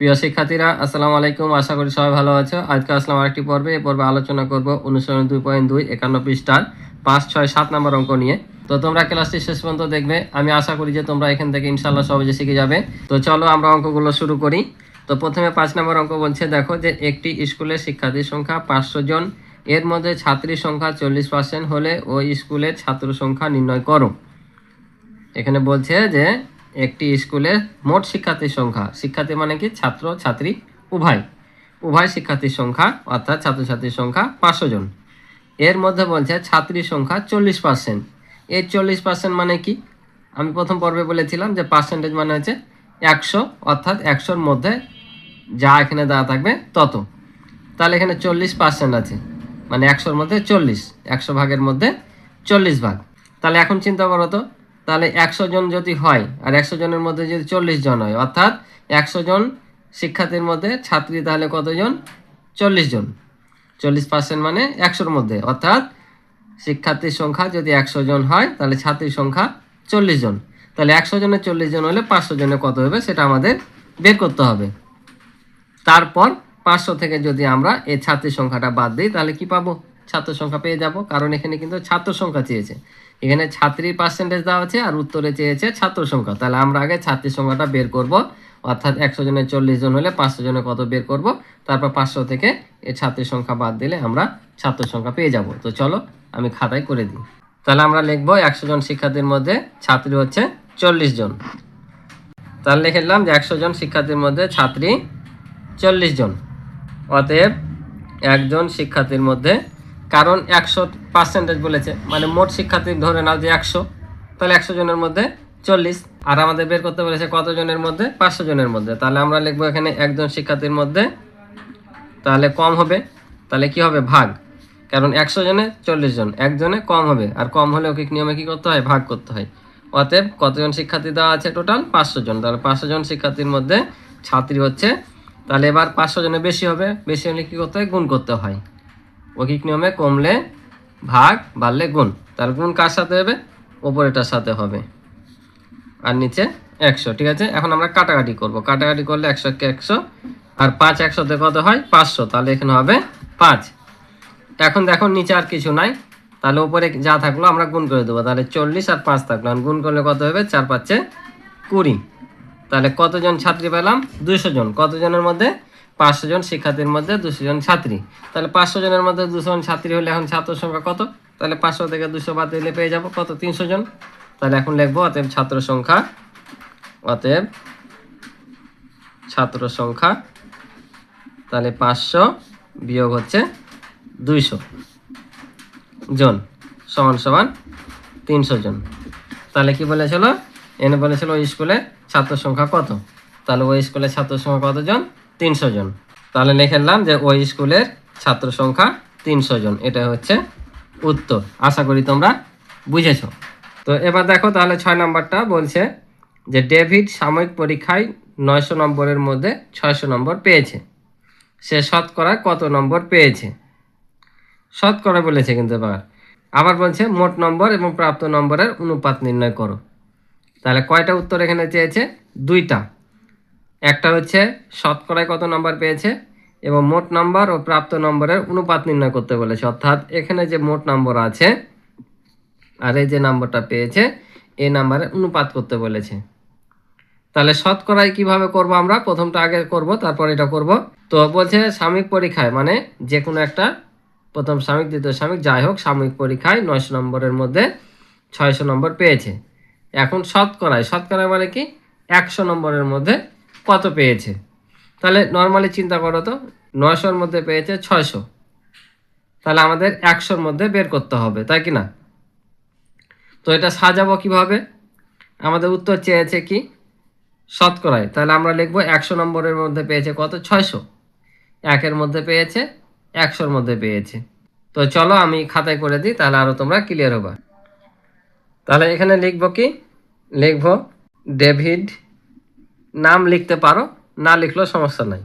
প্রিয় শিক্ষার্থীরা, আসসালামু আলাইকুম। আশা করি সবাই ভালো আছো। আজকে আসলাম আরেকটি পর্বে। এই পর্বে আলোচনা করব অনুসরণ 2.2 51 পৃষ্ঠার 5, 6, 7 নম্বর অঙ্ক নিয়ে। তো তোমরা ক্লাসটি শেষ পর্যন্ত দেখবে। আমি আশা করি যে তোমরা এখান থেকে ইনশাআল্লাহ সহজে শিখে যাবে। তো চলো আমরা অঙ্কগুলো শুরু করি। তো প্রথমে 5 নম্বর অঙ্ক বলছে, দেখো যে একটি স্কুলের শিক্ষার্থীর সংখ্যা 500 জন, এর মধ্যে ছাত্রীর সংখ্যা 40% হলে ওই স্কুলের ছাত্র সংখ্যা নির্ণয় করো। এখানে বলছে যে একটি স্কুলে মোট শিক্ষার্থীর সংখ্যা, শিক্ষার্থী মানে কি ছাত্র ছাত্রী উভয় শিক্ষার্থীর সংখ্যা অর্থাৎ ছাত্রছাত্রীর সংখ্যা 500 জন। এর মধ্যে বলছে ছাত্রীর সংখ্যা 40%। এই 40% মানে কি? আমি প্রথম পর্বে বলেছিলাম যে পার্সেন্টেজ মানে হচ্ছে 100, অর্থাৎ 100-র মধ্যে যা এখানে দেওয়া থাকবে তত। তাহলে এখানে 40% আছে, মানে 100-র মধ্যে 40, 100 ভাগের মধ্যে 40 ভাগ। তাহলে এখন চিন্তা করো তো, তাহলে 100 জন যদি হয় আর 100 জনের মধ্যে যদি 40 জন হয়, অর্থাৎ 100 জন শিক্ষার্থীর মধ্যে ছাত্রী তাহলে কতজন? 40 জন। 40% মানে 100-র মধ্যে, অর্থাৎ শিক্ষার্থীর সংখ্যা যদি 100 জন হয় তাহলে ছাত্রীর সংখ্যা 40 জন। তাহলে 100 জনের 40 জন হলে 500 জনের কত হবে সেটা আমাদের বের করতে হবে। তারপর 500 থেকে যদি আমরা এই ছাত্রীর সংখ্যাটা বাদ দিই তাহলে কি পাবো? ছাত্র সংখ্যা পেয়ে যাব, কারণ এখানে কিন্তু ছাত্র সংখ্যা চেয়েছে। এখানে ছাত্রীর পার্সেন্টেজ দেওয়া আছে আর উত্তরে চেয়েছে ছাত্র সংখ্যা। তাহলে আমরা আগে ছাত্রীর সংখ্যাটা বের করব, অর্থাৎ 100 জনের 40 জন হলে 500 জনের কত বের করব। তারপর 500 থেকে এই ছাত্রীর সংখ্যা বাদ দিলে আমরা ছাত্র সংখ্যা পেয়ে যাব। তো চলো আমি খাতায় করে দিই। তাহলে আমরা লিখবো 100 জন শিক্ষার্থীর মধ্যে ছাত্রী হচ্ছে 40 জন। তাহলে লিখে নিলাম যে 100 জন শিক্ষার্থীর মধ্যে ছাত্রী 40 জন। অতএব একজন শিক্ষার্থীর মধ্যে, কারণ 100% বলেছে, মানে মোট শিক্ষার্থী ধরে নাও যে 100, তাহলে 100 জনের মধ্যে 40, আর আমাদের বের করতে বলেছে কত জনের মধ্যে? 500 জনের মধ্যে। তাহলে আমরা লিখবো এখানে একজন শিক্ষার্থীর মধ্যে, তাহলে কম হবে, তাহলে কি হবে? ভাগ। কারণ 100 জনে 40 জন, একজনে কম হবে, আর কম হলে ওকে নিয়মে কি করতে হয়? ভাগ করতে হয়। অতএব কতজন শিক্ষার্থী দেওয়া আছে? টোটাল 500 জন। তাহলে 500 জন শিক্ষার্থীর মধ্যে ছাত্রী হচ্ছে, তাহলে এবার 500 জনের বেশি হবে, বেশি হলে কি করতে হয়? গুণ করতে হয়। ঐকিক নিয়মে কমলে ভাগ, বাড়লে গুণ। তাহলে গুণ কার সাথে হবে? ওপরেটার সাথে হবে, আর নিচে 100। ঠিক আছে, এখন আমরা কাটাকাটি করব। কাটাকাটি করলে 100 কে 100, আর 5 100-তে কত হয়? 500। তাহলে এখানে হবে 5। এখন দেখো নিচে আর কিছু নাই, তাহলে উপরে যা থাকলো আমরা গুণ করে দেবো। তাহলে 40 আর 5 থাকলো, গুণ করলে কত হবে? 4 5 20। তাহলে কতজন ছাত্রী পেলাম? 200 জন। কতজনের মধ্যে? 500 জন শিক্ষার্থীর মধ্যে 200 জন ছাত্রী। তাহলে 500 জনের মধ্যে 200 জন ছাত্রী হলে এখন ছাত্র সংখ্যা কত? তাহলে 500 থেকে 200 বাদ দিলে পেয়ে যাবো কত? 300 জন। তাহলে এখন লিখবো অতএব ছাত্র সংখ্যা, অতএব ছাত্র সংখ্যা, তাহলে 500 বিয়োগ হচ্ছে 200 জন সমান সমান 300 জন। তাহলে কি বলেছিল? এনে বলেছিল ওই স্কুলে ছাত্র সংখ্যা কত? তাহলে ওই স্কুলের ছাত্র সংখ্যা কতজন? 300 জন। তাহলে লিখে নিলাম যে ওই স্কুলের ছাত্র সংখ্যা 300 জন। এটা হচ্ছে উত্তর। আশা করি তোমরা বুঝেছো। তো এবার দেখো, তাহলে 6 নম্বরটা বলছে যে ডেভিড সাময়িক পরীক্ষায় 900 নম্বরের মধ্যে 600 নম্বর পেয়েছে। সে শতকরা কত নম্বর পেয়েছে? শতকরা বলেছে কিন্তু আবার বলছে মোট নম্বর এবং প্রাপ্ত নম্বরের অনুপাত নির্ণয় করো। তাহলে কয়টা উত্তর এখানে চেয়েছে? 2টা। একটা হচ্ছে শতকরায় কত নম্বর পেয়েছে, এবং মোট নম্বর ও প্রাপ্ত নম্বরের অনুপাত নির্ণয় করতে বলেছে। অর্থাৎ এখানে যে মোট নম্বর আছে আর এই যে নম্বরটা পেয়েছে, এই নম্বরের অনুপাত করতে বলেছে। তাহলে শতকরায় কিভাবে করব? আমরা প্রথমটা আগে করব, তারপর এটা করব। তো বলছে সাময়িক পরীক্ষায়, মানে যে কোনো একটা, প্রথম সাময়িক দ্বিতীয় সাময়িক যাই হোক, সাময়িক পরীক্ষায় 900 নম্বরের মধ্যে 600 নম্বর পেয়েছে। এখন শতকরায়, শতকরায় মানে কি? 100 নম্বরের মধ্যে কত পেয়েছে? তাহলে নর্মালি চিন্তা করো তো, 900-র মধ্যে পেয়েছে 600, তাহলে আমাদের 100-র মধ্যে বের করতে হবে, তাই কি না? তো এটা সাজাবো কিভাবে? আমাদের উত্তর চেয়েছে কি? শতকরায়। তাহলে আমরা লিখবো 100 নম্বরের মধ্যে পেয়েছে কত? 600। 1-এর মধ্যে পেয়েছে, 100-র মধ্যে পেয়েছে। তো চলো আমি খাতায় করে দিই, তাহলে আরো তোমরা ক্লিয়ার হবে। তাহলে এখানে লিখবো কি? লিখবো ডেভিড, নাম লিখতে পারো, না লিখলেও সমস্যা নাই।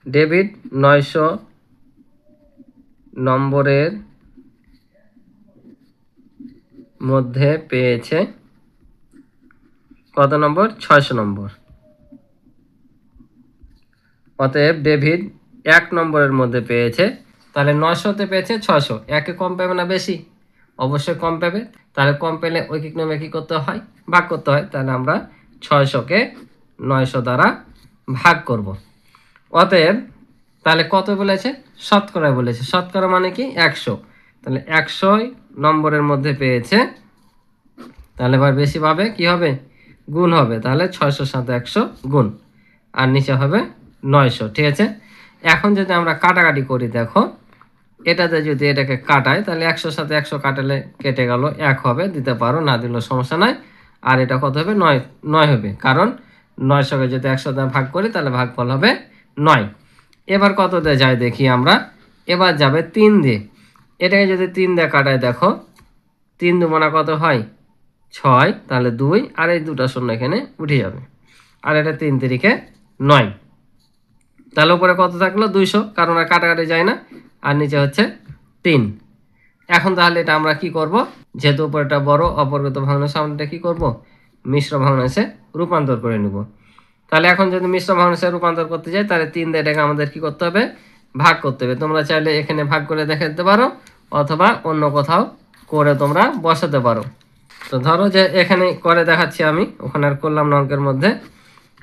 ডেভিড 900 নম্বরের মধ্যে পেয়েছে কত নম্বর? 600 নম্বর। অতএব ডেভিড 1 নম্বরের মধ্যে পেয়েছে, তাহলে 900-তে পেয়েছে 600, একে কম পাবে না বেশি? অবশ্যই কম পাবে। তাহলে কম পেলে ঐকিক নিয়মে কি করতে হয়? ভাগ করতে হয়। তাহলে আমরা 600-কে 900 দ্বারা ভাগ করব। অতএব তাহলে কত বলেছে? শতকরা বলেছে। শতকরা মানে কি? 100। তাহলে 100 নম্বরের মধ্যে পেয়েছে, তাহলে এবার বেশি পাবে কি হবে? গুণ হবে। তাহলে 600 সাথে 100 গুণ, আর নিচে হবে 900। ঠিক আছে, এখন যদি আমরা কাটাকাটি করি, দেখো এটাতে যদি এটাকে কাটায়, তাহলে 100 সাথে 100 কাটালে কেটে গেল, 1 হবে, দিতে পারো, না দিলেও সমস্যা নাই। আর এটা কত হবে? 9 হবে, কারণ 900-কে যদি 100 দ্বারা ভাগ করি তাহলে ভাগফল হবে 9। এবার কত দিয়ে যায় দেখি আমরা। এবার যাবে 3 দিয়ে। এটাকে যদি 3 দিয়ে কাটায়, দেখো 3 দুগুণা কত হয়? 6, তাহলে 2, আর এই দুটা শূন্য এখানে উঠে যাবে, আর এটা 3 তিরিকে 9। তাহলে উপরে কত থাকলো? 200, কারণ আর কাটাকাটি যায় না, আর নিচে হচ্ছে 3। এখন তাহলে এটা আমরা কি করব? যেহেতু উপরেটা বড়, অপরগত ভগ্নাংশ সামনেটা কি করব? মিশ্র ভগ্নাংশে রূপান্তর করে নেব। তাহলে এখন যদি মিশ্র ভগ্নাংশে রূপান্তর করতে যাই, তাহলে 3 দিয়ে এটাকে আমাদের কি করতে হবে? ভাগ করতে হবে। তোমরা চাইলে এখানে ভাগ করে দেখে দিতে পারো, অথবা অন্য কোথাও করে তোমরা বসাতে পারো। তো ধরো যে এখানে করে দেখাচ্ছি আমি, ওখানে আর করলাম না অঙ্কের মধ্যে।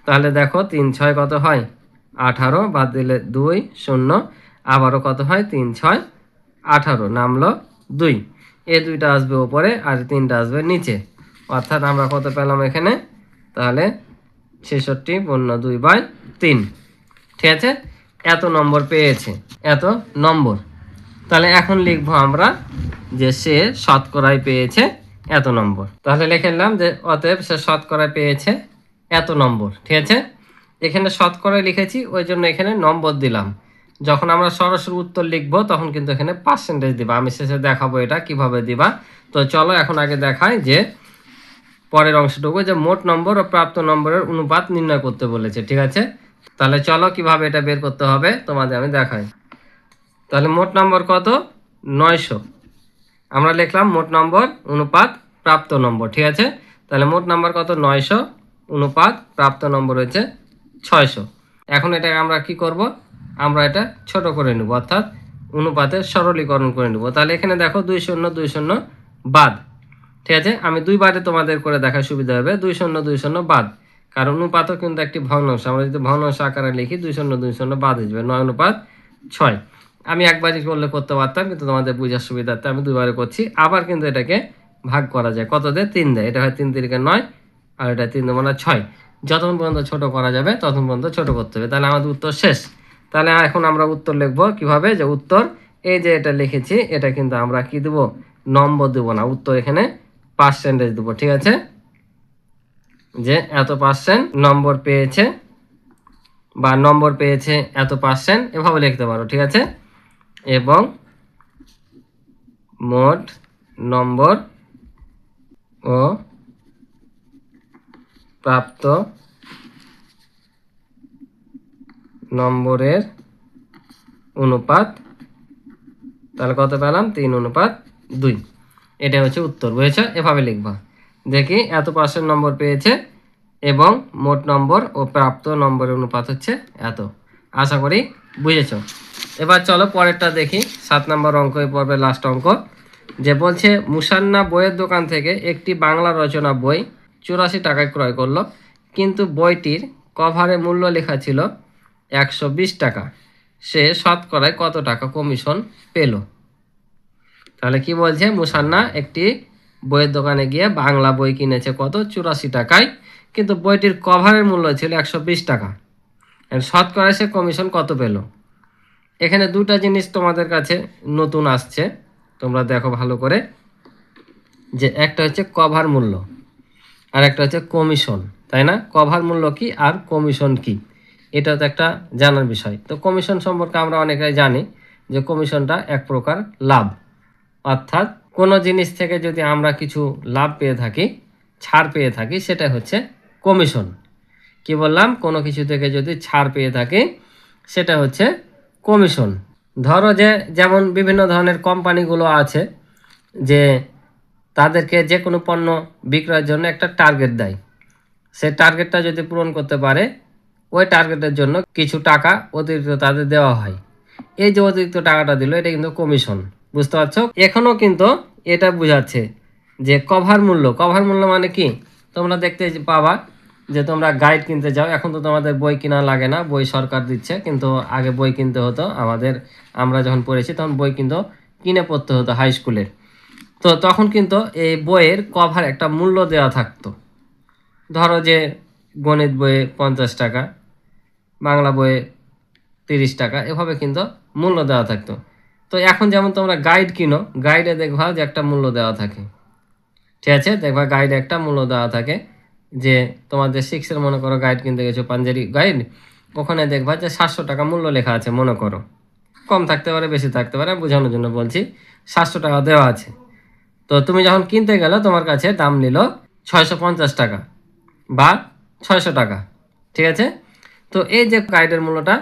তাহলে দেখো 3 6 কত হয়? 18, বাদ দিলে 2 0, আবারও কত হয়? 3 6 18, নামলো 2। এই দুইটা আসবে উপরে, আর 3টা আসবে নিচে। অর্থাৎ আমরা কত পেলাম এখানে? তাহলে 66 পূর্ণ 2/3। ঠিক আছে, এত নম্বর পেয়েছে, এত নম্বর। তাহলে এখন লিখবো আমরা যে সে শতকরায় পেয়েছে এত নম্বর। তাহলে লিখে নিলাম যে অতএব সে শতকরায় পেয়েছে এত নম্বর। ঠিক আছে, এখানে শতকরায় লিখেছি, ওই জন্য এখানে নম্বর দিলাম। যখন আমরা সরাসরি উত্তর লিখবো তখন কিন্তু এখানে পার্সেন্টেজ দিবা। আমি শেষে দেখাবো এটা কিভাবে দিবা। তো চলো এখন আগে দেখাই যে পরের অংশটুকু, যে মোট নম্বর ও প্রাপ্ত নম্বরের অনুপাত নির্ণয় করতে বলেছে। ঠিক আছে, তাহলে চলো কিভাবে এটা বের করতে হবে তোমাদের আমি দেখাই। তাহলে মোট নম্বর কত? 900। আমরা লিখলাম মোট নম্বর অনুপাত প্রাপ্ত নম্বর। ঠিক আছে, তাহলে মোট নম্বর কত? 900, অনুপাত প্রাপ্ত নম্বর হচ্ছে 600। এখন এটাকে আমরা কি করব? আমরা এটা ছোট করে নেব, অর্থাৎ অনুপাতের সরলীকরণ করে নেব। তাহলে এখানে দেখো 2 0 2 0 বাদ। ঠিক আছে, আমি দুইবারে তোমাদের করে দেখার সুবিধা হবে। 2 0 2 0 বাদ, কারণ অনুপাতও কিন্তু একটি ভগ্নাংশ। আমরা যদি ভগ্নাংশ আকারে লিখি 2 0 2 0 বাদ হয়ে যাবে, 9:6। আমি একবারই করলে করতে পারতাম, কিন্তু তোমাদের বোঝার সুবিধার্থে আমি দুইবারে করছি। আবার কিন্তু এটাকে ভাগ করা যায়, কত দিয়ে? 3 দেয়। এটা হয় 3 তিরিকে 9, আর এটা 3 দুগুণা 6। যতক্ষণ পর্যন্ত ছোট করা যাবে ততক্ষণ পর্যন্ত ছোট করতে হবে। তাহলে আমাদের উত্তর শেষ। তাহলে এখন আমরা উত্তর লিখবো কিভাবে? যে উত্তর এই যে এটা লিখেছি, এটা কিন্তু আমরা কি দেবো? নম্বর দেবো না, উত্তর এখানে পার্সেন্টেজ দেবো। ঠিক আছে, যে এত পার্সেন্ট নম্বর পেয়েছে, বা নম্বর পেয়েছে এত পার্সেন্ট, এভাবে লিখতে পারো। ঠিক আছে, এবং মোট নম্বর ও প্রাপ্ত নম্বরের অনুপাত, তাহলে কত পেলাম? 3:2। এটা হচ্ছে উত্তর। বুঝেছ? এভাবে লিখবা। দেখি এত পার্সেন্ট নম্বর পেয়েছে এবং মোট নম্বর ও প্রাপ্ত নম্বরের অনুপাত হচ্ছে এত। আশা করি বুঝেছ। এবার চলো পরেরটা দেখি, 7 নম্বর অঙ্ক, এই পর্বের লাস্ট অঙ্ক। যে বলছে মুসান্না বইয়ের দোকান থেকে একটি বাংলা রচনা বই 84 টাকায় ক্রয় করলো, কিন্তু বইটির কভারে মূল্য লেখা ছিল 120 টাকা। সে শতকরায় কত টাকা কমিশন পেল? তাহলে কি বলছে? মুসান্না একটি বইয়ের দোকানে গিয়ে বাংলা বই কিনেছে কত? 84 টাকায়, কিন্তু বইটির কভারের মূল্য ছিল 120 টাকা। শতকরায় সে কমিশন কত পেল? এখানে দুটা জিনিস তোমাদের কাছে নতুন আসছে, তোমরা দেখো ভালো করে। যে একটা হচ্ছে কভার মূল্য, আর একটা হচ্ছে কমিশন, তাই না? কভার মূল্য কি আর কমিশন কি, এটা তো একটা জানার বিষয়। তো কমিশন সম্পর্কে আমরা অনেকেই জানি যে কমিশনটা এক প্রকার লাভ। অর্থাৎ কোনো জিনিস থেকে যদি আমরা কিছু লাভ পেয়ে থাকি, ছাড় পেয়ে থাকি, সেটা হচ্ছে কমিশন। কি বললাম? কোনো কিছু থেকে যদি ছাড় পেয়ে থাকি সেটা হচ্ছে কমিশন। ধরো যে যেমন বিভিন্ন ধরনের কোম্পানিগুলো আছে, যে তাদেরকে যে কোনো পণ্য বিক্রয়ের জন্য একটা টার্গেট দেয়। সে টার্গেটটা যদি পূরণ করতে পারে ওই টার্গেটের জন্য কিছু টাকা অতিরিক্ত তাদের দেওয়া হয়। এই যে অতিরিক্ত টাকাটা দিল এটা কিন্তু কমিশন। বুঝতে পারছো? এখনও কিন্তু এটা বোঝাচ্ছে যে কভার মূল্য মানে কি, তোমরা দেখতে পাবা যে তোমরা গাইড কিনতে যাও, এখন তো তোমাদের বই কেনা লাগে না, বই সরকার দিচ্ছে, কিন্তু আগে বই কিনতে হতো। আমরা যখন পড়েছি তখন বই কিন্তু কিনে পড়তে হতো হাই স্কুলে। তো তখন কিন্তু এই বইয়ের কভার একটা মূল্য দেওয়া থাকতো। ধরো যে গণিত বইয়ে 50 টাকা, বাংলা বইয়ে 30 টাকা, এভাবে কিন্তু মূল্য দেওয়া থাকতো। তো এখন যেমন তোমরা গাইড কিনো, গাইডে দেখবা যে একটা মূল্য দেওয়া থাকে। ঠিক আছে, দেখবা গাইডে একটা মূল্য দেওয়া থাকে। যে তোমাদের 6-এর মনে করো গাইড কিনতে গেছো, পাঞ্জাবি গাইড, ওখানে দেখবা যে 700 টাকা মূল্য লেখা আছে মনে করো, কম থাকতে পারে বেশি থাকতে পারে, বোঝানোর জন্য বলছি, 700 টাকা দেওয়া আছে। তো তুমি যখন কিনতে গেলে তোমার কাছে দাম নিল 650 টাকা বা 600 টাকা। ঠিক আছে, তো এই যে গাইডের মূল্যটা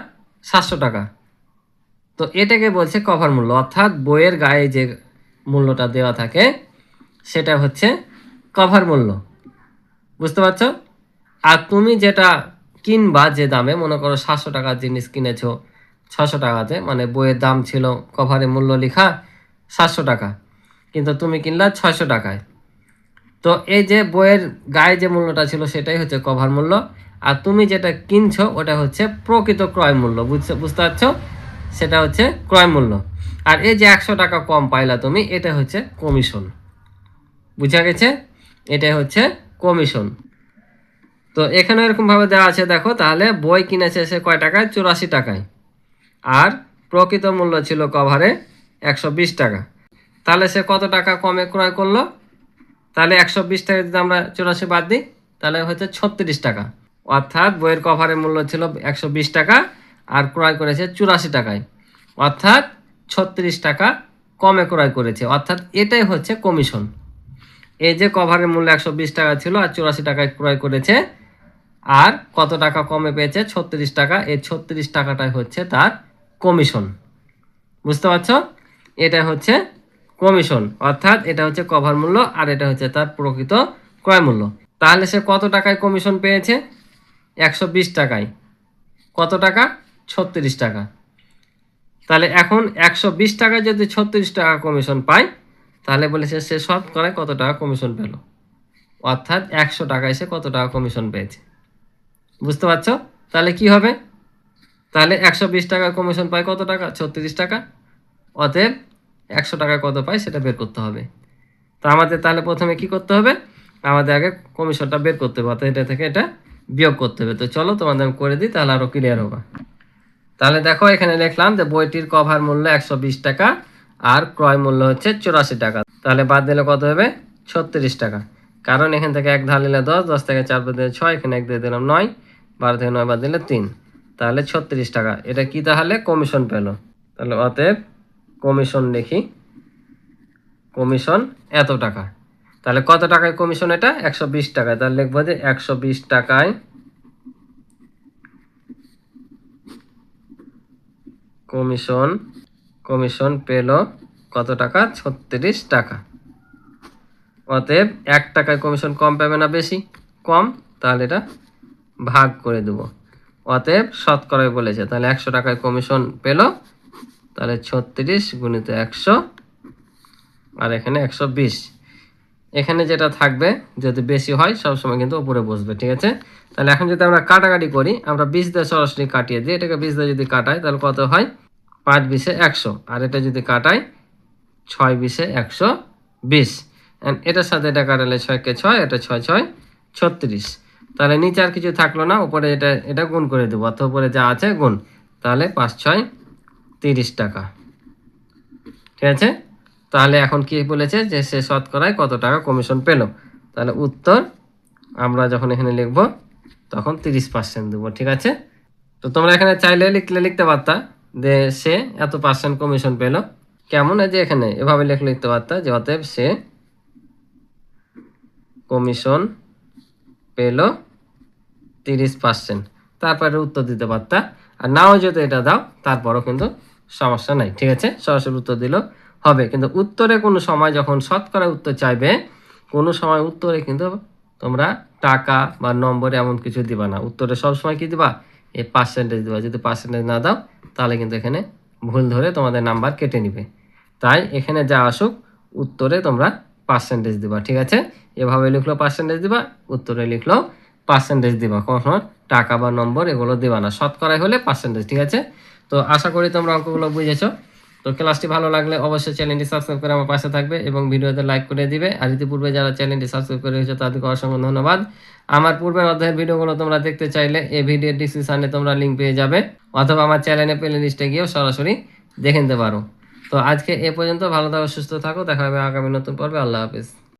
700 টাকা, তো এটাকে বলছে কভার মূল্য, অর্থাৎ বইয়ের গায়ে যে মূল্যটা দেওয়া থাকে সেটা হচ্ছে কভার মূল্য। বুঝতে পারছো? আর তুমি যেটা কিনবা, যে দামে মনে করো 700 টাকার জিনিস কিনেছো 600 টাকাতে, মানে বইয়ের দাম ছিল কভারে মূল্য লেখা 700 টাকা, কিন্তু তুমি কিনলা 600 টাকায়। তো এই যে বইয়ের গায়ে যে মূল্যটা ছিল সেটাই হচ্ছে কভার মূল্য, আর তুমি যেটা কিনছো ওটা হচ্ছে প্রকৃত ক্রয় মূল্য। বুঝতে পারছো? সেটা হচ্ছে ক্রয় মূল্য। আর এই যে 100 টাকা কম পাইলা তুমি, এটা হচ্ছে কমিশন। বুঝা গেছে? এটা হচ্ছে কমিশন। তো এখানে এরকমভাবে দেওয়া আছে, দেখো তাহলে বই কিনেছে সে কয় টাকায়? 84 টাকায়, আর প্রকৃত মূল্য ছিল কভারে 120 টাকা। তাহলে সে কত টাকা কমে ক্রয় করলো? তাহলে 120 টাকা যদি আমরা 84 বাদ দিই তাহলে হচ্ছে 36 টাকা। অর্থাৎ বইয়ের কভারের মূল্য ছিল 120 টাকা আর ক্রয় করেছে 84 টাকায়, অর্থাৎ 36 টাকা কমে ক্রয় করেছে, অর্থাৎ এটাই হচ্ছে কমিশন। এই যে কভারের মূল্য 120 টাকা ছিল আর 84 টাকায় ক্রয় করেছে, আর কত টাকা কমে পেয়েছে? 36 টাকা। এই 36 টাকাটাই হচ্ছে তার কমিশন। বুঝতে পারছো? এটা হচ্ছে কমিশন, অর্থাৎ এটা হচ্ছে কভার মূল্য আর এটা হচ্ছে তার প্রকৃত ক্রয় মূল্য। তাহলে সে কত টাকায় কমিশন পেয়েছে? 120 টাকায়। কত টাকা? 36 টাকা। তাহলে এখন 120 টাকায় যদি 36 টাকা কমিশন পায়, তাহলে বলেছে সে শতকরায় কত টাকা কমিশন পেল, অর্থাৎ 100 টাকায় সে কত টাকা কমিশন পেয়েছে। বুঝতে পারছো? তাহলে কি হবে? তাহলে 120 টাকা কমিশন পায় কত টাকা? 36 টাকা। অতএব 100 টাকায় কত পায় সেটা বের করতে হবে। তো আমাদের তাহলে প্রথমে কি করতে হবে? আমাদের আগে কমিশনটা বের করতে হবে, অর্থাৎ এটা থেকে এটা বিয়োগ করতে হবে। তো চলো তোমাদের আমি করে দিই, তাহলে আরও ক্লিয়ার হবে। তাহলে দেখো এখানে লিখলাম যে বইটির কভার মূল্য 120 টাকা আর ক্রয় মূল্য হচ্ছে 84 টাকা। তাহলে বাদ দিলে কত হবে? 36 টাকা। কারণ এখান থেকে 1 ধার নিলে 10, 10 থেকে 4 বাদ দিলে 6, এখানে 1 দিয়ে দিলাম 9, 12 থেকে 9 বাদ দিলে 3, তাহলে 36 টাকা। এটা কি তাহলে? কমিশন পেল। তাহলে অতএব কমিশন লিখি, কমিশন এত টাকা। তাহলে কত টাকায় কমিশন? এটা 120 টাকায়। তাহলে লিখবো যে 120 টাকায় কমিশন পেল কত টাকা? 36 টাকা। অতএব 1 টাকায় কমিশন কম পাবে না বেশি? কম। তাহলে এটা ভাগ করে দেব। অতএব শতকরায় বলেছে, তাহলে 100 টাকায় কমিশন পেল, তাহলে 36 গুণিত 100, আর এখানে 120। এখানে যেটা থাকবে যদি বেশি হয় সবসময় কিন্তু উপরে বসবে। ঠিক আছে, তাহলে এখন যদি আমরা কাটাকাটি করি, আমরা 20 দিয়ে সরাসরি কাটিয়ে দিই, এটাকে 20 দিয়ে যদি কাটাই তাহলে কত হয়? 5 20 100, আর এটা যদি কাটাই 6 20 120, এটার সাথে এটা কাটালে 6 কে 6, এটা 6 6 36। তাহলে নিচে আর কিছু থাকলো না, উপরে এটা গুণ করে দেবো, অর্থাৎ উপরে যা আছে গুণ, তাহলে 5 6 30 টাকা। ঠিক আছে, তাহলে এখন কি বলেছে যে সে শতকরায় কত টাকা কমিশন পেল। তাহলে উত্তর আমরা যখন এখানে লিখব তখন 30% দেবো। ঠিক আছে, তো তোমরা এখানে চাইলে লিখতে পারতা যে সে এত পার্সেন্ট কমিশন পেল। কেমন? যে এখানে এভাবে লিখতে পারতা যে অতএব সে কমিশন পেল 30%, তারপরে উত্তর দিতে পারতা। আর নাও যদি এটা দাও তারপরও কিন্তু সমস্যা নাই। ঠিক আছে, সরাসরি উত্তর দিলেও হবে, কিন্তু উত্তরে কোনো সময় যখন শতকরা উত্তর চাইবে, কোনো সময় উত্তরে কিন্তু তোমরা টাকা বা নম্বরে এমন কিছু দিবা না। উত্তরে সবসময় কি দিবা? এই পার্সেন্টেজ দেবা। যদি পার্সেন্টেজ না দাও তাহলে কিন্তু এখানে ভুল ধরে তোমাদের নাম্বার কেটে নিবে। তাই এখানে যা আসুক উত্তরে তোমরা পার্সেন্টেজ দিবা, ঠিক আছে? এভাবে লিখলো পার্সেন্টেজ দিবা, উত্তরে লিখলো পার্সেন্টেজ দিবা, কখনো টাকা বা নম্বর এগুলো দিবা না। শতকরাই হলে পার্সেন্টেজ, ঠিক আছে? তো আশা করি তোমরা অঙ্কগুলো বুঝেছো। তো ক্লাসটি ভালো লাগলে অবশ্যই চ্যানেলটি সাবস্ক্রাইব করে আমার পাশে থাকবে এবং ভিডিওতে লাইক করে দিবে। আর ইতিপূর্বে যারা চ্যানেলটি সাবস্ক্রাইব করে রেখেছো তাদেরকে অসংখ্য ধন্যবাদ। আমার পূর্বের অধ্যায়ের ভিডিওগুলো তোমরা দেখতে চাইলে এই ভিডিওর ডিসক্রিপশনে তোমরা লিঙ্ক পেয়ে যাবে, অথবা আমার চ্যানেলে প্লে লিস্টে গিয়েও সরাসরি দেখে নিতে পারো। তো আজকে এ পর্যন্ত, ভালো থাকো, সুস্থ থাকো, দেখা হবে আগামী নতুন পর্বে। আল্লাহ হাফিজ।